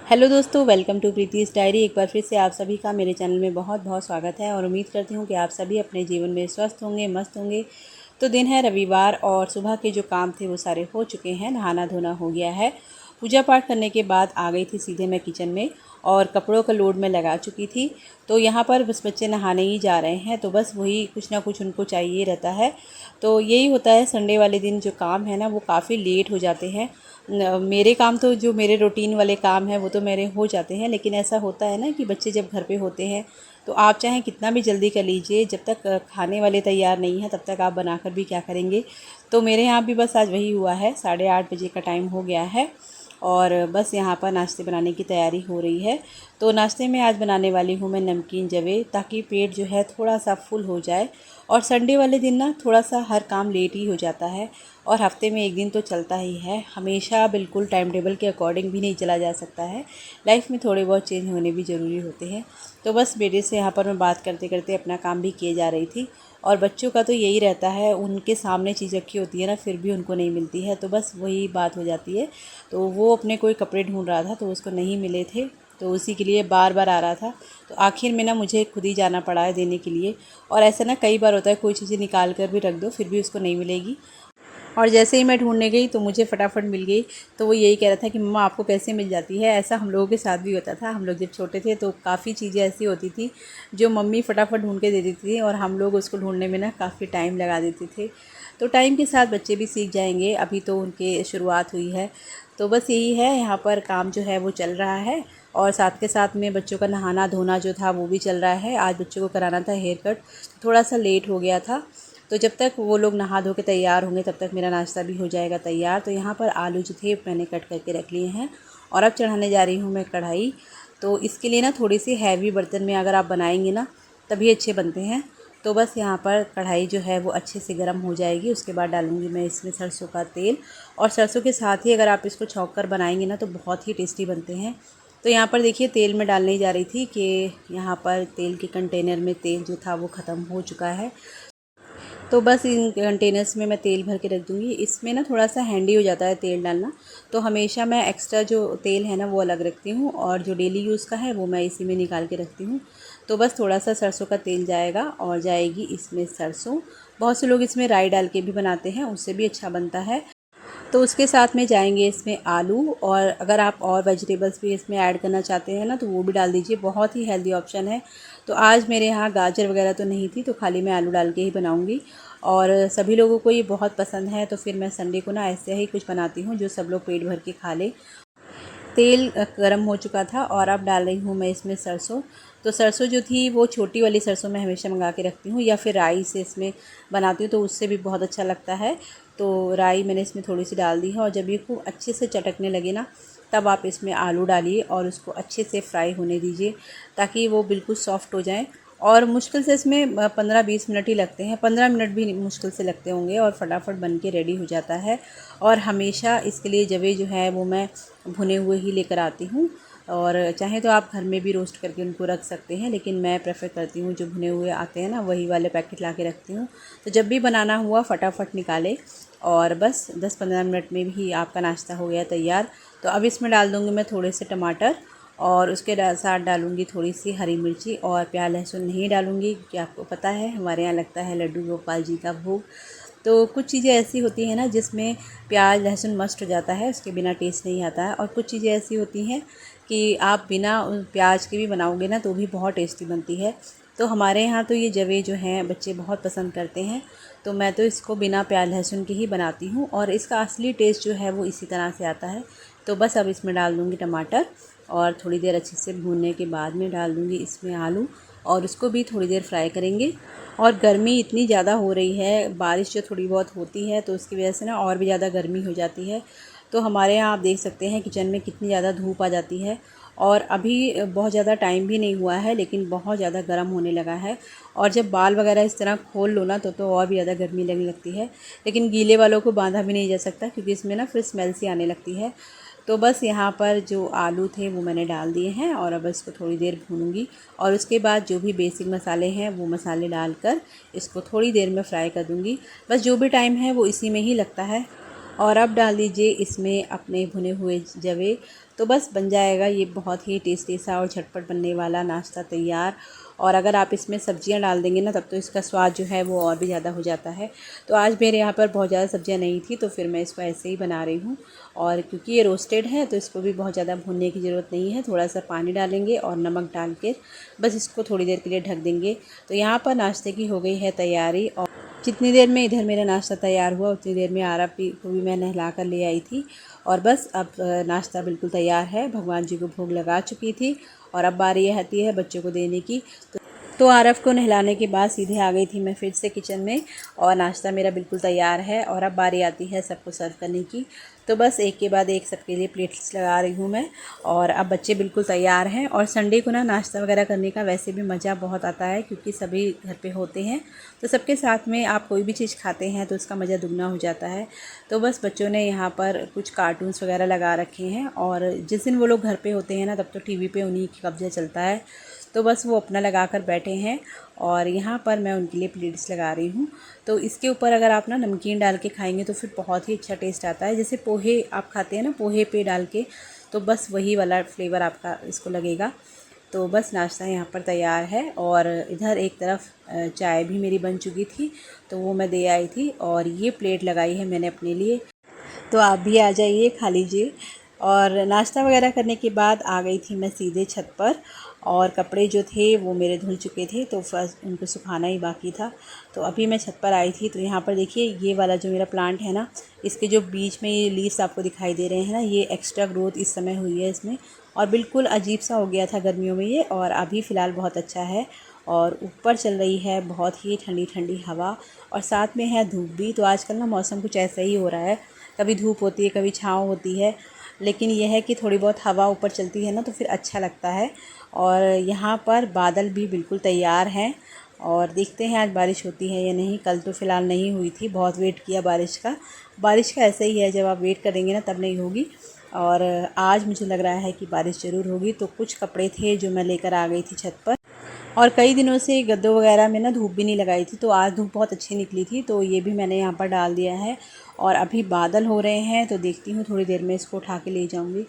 Hello दोस्तों, welcome to प्रीतीज़ diary. एक बार फिर से आप सभी का मेरे चैनल में बहुत बहुत स्वागत है और उम्मीद करती हूँ कि आप सभी अपने जीवन में स्वस्थ होंगे, मस्त होंगे। तो दिन है रविवार और सुबह के जो काम थे वो सारे हो चुके हैं, नहाना धोना हो गया है। पूजा पाठ करने के बाद आ गई थी सीधे मैं किचन में और कपड़ों का लोड मैं लगा चुकी थी। तो यहाँ पर बस बच्चे नहाने ही जा रहे हैं, तो बस वही कुछ ना कुछ उनको चाहिए रहता है। तो यही होता है, संडे वाले दिन जो काम है ना वो काफ़ी लेट हो जाते हैं। मेरे काम तो जो मेरे रूटीन वाले काम हैं वो तो मेरे हो जाते हैं, लेकिन ऐसा होता है ना कि बच्चे जब घर पे होते हैं तो आप चाहें कितना भी जल्दी कर लीजिए, जब तक खाने वाले तैयार नहीं हैं तब तक आप बनाकर भी क्या करेंगे। तो मेरे यहाँ भी बस आज वही हुआ है, 8:30 बजे का टाइम हो गया है और बस यहाँ पर नाश्ते बनाने की तैयारी हो रही है। तो नाश्ते में आज बनाने वाली हूँ मैं नमकीन जवे, ताकि पेट जो है थोड़ा सा फुल हो जाए। और संडे वाले दिन ना थोड़ा सा हर काम लेट ही हो जाता है और हफ्ते में एक दिन तो चलता ही है, हमेशा बिल्कुल टाइम टेबल के अकॉर्डिंग भी नहीं चला जा सकता है। लाइफ में थोड़े बहुत चेंज होने भी ज़रूरी होते हैं। तो बस बेटे से यहाँ पर मैं बात करते करते अपना काम भी किए जा रही थी। और बच्चों का तो यही रहता है, उनके सामने चीज़ रखी होती है ना फिर भी उनको नहीं मिलती है, तो बस वही बात हो जाती है। तो वो अपने कोई कपड़े ढूंढ रहा था तो उसको नहीं मिले थे, तो उसी के लिए बार बार आ रहा था। तो आखिर में ना मुझे खुद ही जाना पड़ा है देने के लिए। और ऐसा ना कई बार होता है, कोई चीज़ें निकाल कर भी रख दो फिर भी उसको नहीं मिलेगी। और जैसे ही मैं ढूंढने गई तो मुझे फटाफट मिल गई। तो वो यही कह रहा था कि मम्मा आपको कैसे मिल जाती है। ऐसा हम लोगों के साथ भी होता था, हम लोग जब छोटे थे तो काफ़ी चीज़ें ऐसी होती थी जो मम्मी फटाफट ढूंढ के दे देती थी और हम लोग उसको ढूंढने में ना काफ़ी टाइम लगा देते थे। तो टाइम के साथ बच्चे भी सीख जाएंगे, अभी तो उनके शुरुआत हुई है। तो बस यही है, यहाँ पर काम जो है वो चल रहा है और साथ के साथ में बच्चों का नहाना धोना जो था वो भी चल रहा है। आज बच्चों को कराना था हेयर कट, थोड़ा सा लेट हो गया था। तो जब तक वो लोग नहा धो के तैयार होंगे तब तक मेरा नाश्ता भी हो जाएगा तैयार। तो यहाँ पर आलू जो थे मैंने कट करके रख लिए हैं और अब चढ़ाने जा रही हूँ मैं कढ़ाई। तो इसके लिए ना थोड़ी सी हैवी बर्तन में अगर आप बनाएंगे ना तभी अच्छे बनते हैं। तो बस यहाँ पर कढ़ाई जो है वो अच्छे से गर्म हो जाएगी, उसके बाद डालूँगी मैं इसमें सरसों का तेल। और सरसों के साथ ही अगर आप इसको छौंक कर बनाएंगे ना तो बहुत ही टेस्टी बनते हैं। तो यहाँ पर देखिए तेल में डालने ही जा रही थी कि यहाँ पर तेल के कंटेनर में तेल जो था वो ख़त्म हो चुका है। तो बस इन कंटेनर्स में मैं तेल भर के रख दूँगी। इसमें ना थोड़ा सा हैंडी हो जाता है तेल डालना, तो हमेशा मैं एक्स्ट्रा जो तेल है ना वो अलग रखती हूँ और जो डेली यूज़ का है वो मैं इसी में निकाल के रखती हूँ। तो बस थोड़ा सा सरसों का तेल जाएगा और जाएगी इसमें सरसों। बहुत से लोग इसमें राई डाल के भी बनाते हैं, उससे भी अच्छा बनता है। तो उसके साथ में जाएंगे इसमें आलू, और अगर आप और वेजिटेबल्स भी इसमें ऐड करना चाहते हैं ना तो वो भी डाल दीजिए, बहुत ही हेल्दी ऑप्शन है। तो आज मेरे यहाँ गाजर वगैरह तो नहीं थी तो खाली मैं आलू डाल के ही बनाऊँगी और सभी लोगों को ये बहुत पसंद है। तो फिर मैं संडे को ना ऐसे ही कुछ बनाती हूँ जो सब लोग पेट भर के खा लें। तेल गरम हो चुका था और अब डाल रही हूँ मैं इसमें सरसों। तो सरसों जो थी वो छोटी वाली सरसों मैं हमेशा मंगा के रखती हूँ, या फिर राई से इसमें बनाती हूँ तो उससे भी बहुत अच्छा लगता है। तो राई मैंने इसमें थोड़ी सी डाल दी है और जब ये खूब अच्छे से चटकने लगे ना तब आप इसमें आलू डालिए और उसको अच्छे से फ्राई होने दीजिए ताकि वो बिल्कुल सॉफ्ट हो जाए। और मुश्किल से इसमें 15-20 मिनट ही लगते हैं, 15 मिनट भी मुश्किल से लगते होंगे और फटाफट बन के रेडी हो जाता है। और हमेशा इसके लिए जवे जो है वो मैं भुने हुए ही लेकर आती हूँ, और चाहे तो आप घर में भी रोस्ट करके उनको रख सकते हैं, लेकिन मैं प्रेफर करती हूँ जो भुने हुए आते हैं ना वही वाले पैकेट ला के रखती हूँ। तो जब भी बनाना हुआ फटाफट निकाले और बस 10-15 मिनट में भी आपका नाश्ता हो गया तैयार। तो अब इसमें डाल दूँगी मैं थोड़े से टमाटर और उसके साथ डालूँगी थोड़ी सी हरी मिर्ची, और प्याज लहसुन नहीं डालूँगी क्योंकि आपको पता है हमारे यहाँ लगता है लड्डू गोपाल जी का भोग। तो कुछ चीज़ें ऐसी होती हैं ना जिसमें प्याज लहसुन मस्ट हो जाता है, उसके बिना टेस्ट नहीं आता है। और कुछ चीज़ें ऐसी होती हैं कि आप बिना प्याज के भी बनाओगे ना तो भी बहुत टेस्टी बनती है। तो हमारे यहाँ तो ये जवे जो हैं बच्चे बहुत पसंद करते हैं, तो मैं तो इसको बिना प्याज लहसुन के ही बनाती हूँ और इसका असली टेस्ट जो है वो इसी तरह से आता है। तो बस अब इसमें डाल दूँगी टमाटर और थोड़ी देर अच्छे से भूनने के बाद में डाल दूँगी इसमें आलू और उसको भी थोड़ी देर फ्राई करेंगे। और गर्मी इतनी ज़्यादा हो रही है, बारिश जो थोड़ी बहुत होती है तो उसकी वजह से ना और भी ज़्यादा गर्मी हो जाती है। तो हमारे यहाँ आप देख सकते हैं किचन में कितनी ज़्यादा धूप आ जाती है और अभी बहुत ज़्यादा टाइम भी नहीं हुआ है लेकिन बहुत ज़्यादा गर्म होने लगा है। और जब बाल वगैरह इस तरह खोल लो ना तो और भी ज़्यादा गर्मी लगने लगती है। लेकिन गीले वालों को बांधा भी नहीं जा सकता क्योंकि इसमें ना फिर स्मेल सी आने लगती है। तो बस यहाँ पर जो आलू थे वो मैंने डाल दिए हैं और अब इसको थोड़ी देर भूनूंगी और उसके बाद जो भी बेसिक मसाले हैं वो मसाले डालकर इसको थोड़ी देर में फ्राई कर दूंगी। बस जो भी टाइम है वो इसी में ही लगता है। और अब डाल दीजिए इसमें अपने भुने हुए जवे। तो बस बन जाएगा ये बहुत ही टेस्टी सा और झटपट बनने वाला नाश्ता तैयार। और अगर आप इसमें सब्जियां डाल देंगे ना, तब तो इसका स्वाद जो है वो और भी ज़्यादा हो जाता है। तो आज मेरे यहाँ पर बहुत ज़्यादा सब्जियां नहीं थी, तो फिर मैं इसको ऐसे ही बना रही हूँ। और क्योंकि ये रोस्टेड है तो इसको भी बहुत ज़्यादा भूनने की ज़रूरत नहीं है। थोड़ा सा पानी डालेंगे और नमक डाल के बस इसको थोड़ी देर के लिए ढक देंगे। तो यहाँ पर नाश्ते की हो गई है तैयारी। और जितनी देर में इधर मेरा नाश्ता तैयार हुआ, उतनी देर में आरव को भी मैं नहला कर ले आई थी। और बस अब नाश्ता बिल्कुल तैयार है। भगवान जी को भोग लगा चुकी थी और अब बारी आती है बच्चों को देने की। तो आरव को नहलाने के बाद सीधे आ गई थी मैं फिर से किचन में, और नाश्ता मेरा बिल्कुल तैयार है। और अब बारी आती है सबको सर्व करने की। तो बस एक के बाद एक सबके लिए प्लेट्स लगा रही हूँ मैं। और अब बच्चे बिल्कुल तैयार हैं। और संडे को ना नाश्ता वगैरह करने का वैसे भी मज़ा बहुत आता है, क्योंकि सभी घर पे होते हैं। तो सबके साथ में आप कोई भी चीज़ खाते हैं तो उसका मज़ा दुगना हो जाता है। तो बस बच्चों ने यहाँ पर कुछ कार्टून्स वगैरह लगा रखे हैं। और जिस दिन वो लोग घर पे होते हैं ना, तब तो टीवी पे उन्हीं की कब्जा चलता है। तो बस वो अपना लगा कर बैठे हैं और यहाँ पर मैं उनके लिए प्लेट्स लगा रही हूँ। तो इसके ऊपर अगर आप ना नमकीन डाल के खाएंगे तो फिर बहुत ही अच्छा टेस्ट आता है। जैसे पोहे आप खाते हैं ना, पोहे पे डाल के, तो बस वही वाला फ्लेवर आपका इसको लगेगा। तो बस नाश्ता यहाँ पर तैयार है। और इधर एक तरफ चाय भी मेरी बन चुकी थी, तो वो मैं दे आई थी। और ये प्लेट लगाई है मैंने अपने लिए, तो आप भी आ जाइए, खा लीजिए। और नाश्ता वगैरह करने के बाद आ गई थी मैं सीधे छत पर। और कपड़े जो थे वो मेरे धुल चुके थे, तो फर्स्ट उनको सुखाना ही बाकी था। तो अभी मैं छत पर आई थी। तो यहाँ पर देखिए ये वाला जो मेरा प्लांट है ना, इसके जो बीच में ये लीव्स आपको दिखाई दे रहे हैं ना, ये एक्स्ट्रा ग्रोथ इस समय हुई है इसमें। और बिल्कुल अजीब सा हो गया था गर्मियों में ये, और अभी फ़िलहाल बहुत अच्छा है। और ऊपर चल रही है बहुत ही ठंडी ठंडी हवा, और साथ में है धूप भी। तो आजकल ना मौसम कुछ ऐसा ही हो रहा है, कभी धूप होती है कभी छाँव होती है। लेकिन यह है कि थोड़ी बहुत हवा ऊपर चलती है ना, तो फिर अच्छा लगता है। और यहाँ पर बादल भी बिल्कुल तैयार हैं, और देखते हैं आज बारिश होती है या नहीं। कल तो फ़िलहाल नहीं हुई थी, बहुत वेट किया बारिश का। बारिश का ऐसा ही है, जब आप वेट करेंगे ना तब नहीं होगी। और आज मुझे लग रहा है कि बारिश ज़रूर होगी। तो कुछ कपड़े थे जो मैं लेकर आ गई थी छत पर। और कई दिनों से गद्दों वगैरह में ना धूप भी नहीं लगाई थी, तो आज धूप बहुत अच्छी निकली थी, तो ये भी मैंने यहाँ पर डाल दिया है। और अभी बादल हो रहे हैं, तो देखती हूँ थोड़ी देर में इसको उठा के ले जाऊँगी।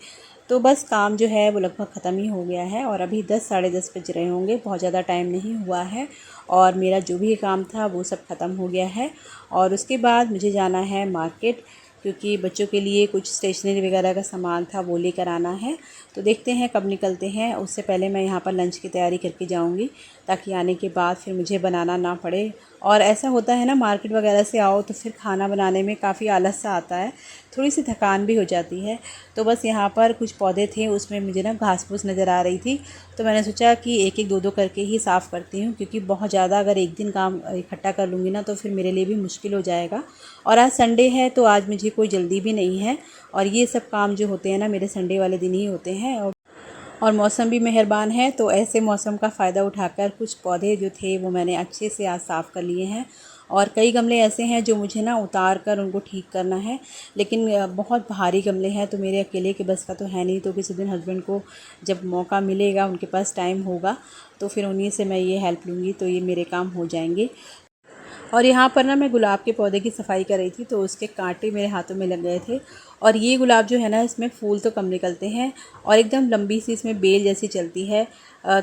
तो बस काम जो है वो लगभग ख़त्म ही हो गया है, और अभी 10 साढ़े 10 बज रहे होंगे, बहुत ज़्यादा टाइम नहीं हुआ है। और मेरा जो भी काम था वो सब ख़त्म हो गया है। और उसके बाद मुझे जाना है मार्केट, क्योंकि बच्चों के लिए कुछ स्टेशनरी वगैरह का सामान था वो लेकर आना है। तो देखते हैं कब निकलते हैं। उससे पहले मैं यहाँ पर लंच की तैयारी करके जाऊँगी, ताकि आने के बाद फिर मुझे बनाना ना पड़े। और ऐसा होता है ना, मार्केट वगैरह से आओ तो फिर खाना बनाने में काफ़ी आलस सा आता है, थोड़ी सी थकान भी हो जाती है। तो बस यहाँ पर कुछ पौधे थे, उसमें मुझे ना घास फूस नज़र आ रही थी, तो मैंने सोचा कि एक एक दो दो करके ही साफ़ करती हूँ, क्योंकि बहुत ज़्यादा अगर एक दिन काम इकट्ठा कर लूँगी ना, तो फिर मेरे लिए भी मुश्किल हो जाएगा। और आज संडे है, तो आज मुझे कोई जल्दी भी नहीं है, और ये सब काम जो होते हैं ना मेरे संडे वाले दिन ही होते हैं। और मौसम भी मेहरबान है, तो ऐसे मौसम का फ़ायदा उठाकर कुछ पौधे जो थे वो मैंने अच्छे से आज साफ़ कर लिए हैं। और कई गमले ऐसे हैं जो मुझे ना उतार कर उनको ठीक करना है, लेकिन बहुत भारी गमले हैं, तो मेरे अकेले के बस का तो है नहीं। तो किसी दिन हस्बैंड को जब मौका मिलेगा, उनके पास टाइम होगा, तो फिर उन्हीं से मैं ये हेल्प लूँगी, तो ये मेरे काम हो जाएंगे। और यहाँ पर ना मैं गुलाब के पौधे की सफाई कर रही थी, तो उसके कांटे मेरे हाथों में लग गए थे। और ये गुलाब जो है ना, इसमें फूल तो कम निकलते हैं, और एकदम लंबी सी इसमें बेल जैसी चलती है।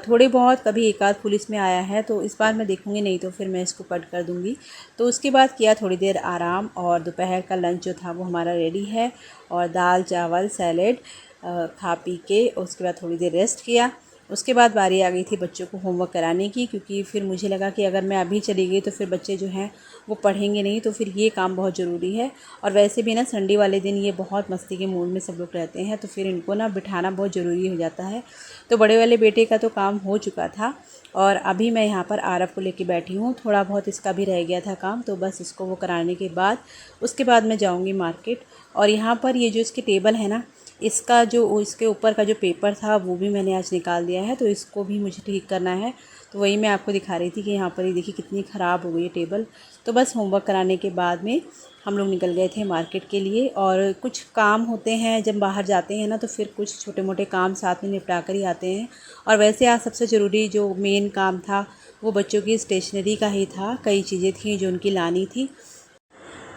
थोड़े बहुत कभी एक आध फूल इसमें आया है, तो इस बार मैं देखूँगी, नहीं तो फिर मैं इसको कट कर दूँगी। तो उसके बाद किया थोड़ी देर आराम, और दोपहर का लंच जो था वो हमारा रेडी है। और दाल चावल सैलेड खा पी के उसके बाद थोड़ी देर रेस्ट किया। उसके बाद बारी आ गई थी बच्चों को होमवर्क कराने की, क्योंकि फिर मुझे लगा कि अगर मैं अभी चली गई तो फिर बच्चे जो हैं वो पढ़ेंगे नहीं, तो फिर ये काम बहुत ज़रूरी है। और वैसे भी ना संडे वाले दिन ये बहुत मस्ती के मूड में सब लोग रहते हैं, तो फिर इनको ना बिठाना बहुत ज़रूरी हो जाता है। तो बड़े वाले बेटे का तो काम हो चुका था, और अभी मैं यहाँ पर आरव को लेके बैठी हूँ। थोड़ा बहुत इसका भी रह गया था काम, तो बस इसको वो कराने के बाद उसके बाद मैं जाऊँगी मार्केट। और यहाँ पर ये जो इसकी टेबल है ना, इसका जो इसके ऊपर का जो पेपर था वो भी मैंने आज निकाल दिया है, तो इसको भी मुझे ठीक करना है। तो वही मैं आपको दिखा रही थी कि यहाँ पर ये देखिए कितनी ख़राब हो गई है टेबल। तो बस होमवर्क कराने के बाद में हम लोग निकल गए थे मार्केट के लिए। और कुछ काम होते हैं जब बाहर जाते हैं ना, तो फिर कुछ छोटे मोटे काम साथ में निपटा कर ही आते हैं। और वैसे आज सबसे ज़रूरी जो मेन काम था वो बच्चों की स्टेशनरी का ही था। कई चीज़ें थी जो उनकी लानी थी,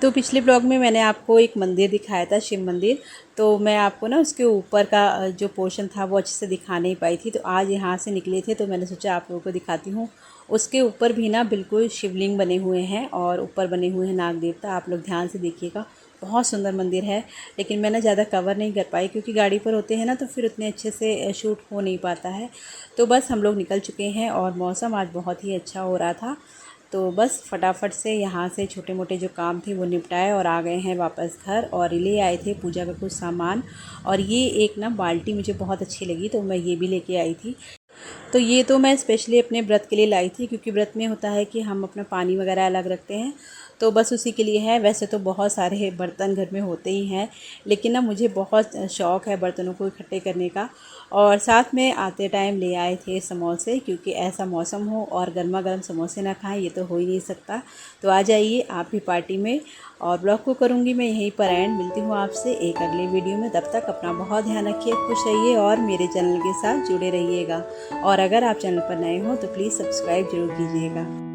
तो पिछले ब्लॉग में मैंने आपको एक मंदिर दिखाया था, शिव मंदिर। तो मैं आपको ना उसके ऊपर का जो पोर्शन था वो अच्छे से दिखा नहीं पाई थी। तो आज यहाँ से निकले थे तो मैंने सोचा आप लोगों को दिखाती हूँ। उसके ऊपर भी ना बिल्कुल शिवलिंग बने हुए हैं और ऊपर बने हुए हैं नाग देवता। आप लोग ध्यान से देखिएगा, बहुत सुंदर मंदिर है। लेकिन मैं ना ज़्यादा कवर नहीं कर पाई क्योंकि गाड़ी पर होते हैं ना तो फिर उतने अच्छे से शूट हो नहीं पाता है। तो बस हम लोग निकल चुके हैं और मौसम आज बहुत ही अच्छा हो रहा था। तो बस फटाफट से यहाँ से छोटे मोटे जो काम थे वो निपटाए और आ गए हैं वापस घर। और ले आए थे पूजा का कुछ सामान। और ये एक ना बाल्टी मुझे बहुत अच्छी लगी तो मैं ये भी लेके आई थी। तो ये तो मैं स्पेशली अपने व्रत के लिए लाई थी क्योंकि व्रत में होता है कि हम अपना पानी वगैरह अलग रखते हैं। तो बस उसी के लिए है। वैसे तो बहुत सारे बर्तन घर में होते ही हैं, लेकिन ना मुझे बहुत शौक़ है बर्तनों को इकट्ठे करने का। और साथ में आते टाइम ले आए थे समोसे, क्योंकि ऐसा मौसम हो और गर्मा गर्म समोसे ना खाएं ये तो हो ही नहीं सकता। तो आ जाइए आप भी पार्टी में। और ब्लॉग को करूँगी मैं यहीं पर एंड। मिलती हूँ आपसे एक अगले वीडियो में। तब तक अपना बहुत ध्यान रखिए, खुश रहिए और मेरे चैनल के साथ जुड़े रहिएगा। और अगर आप चैनल पर नए हो तो प्लीज़ सब्सक्राइब जरूर कीजिएगा।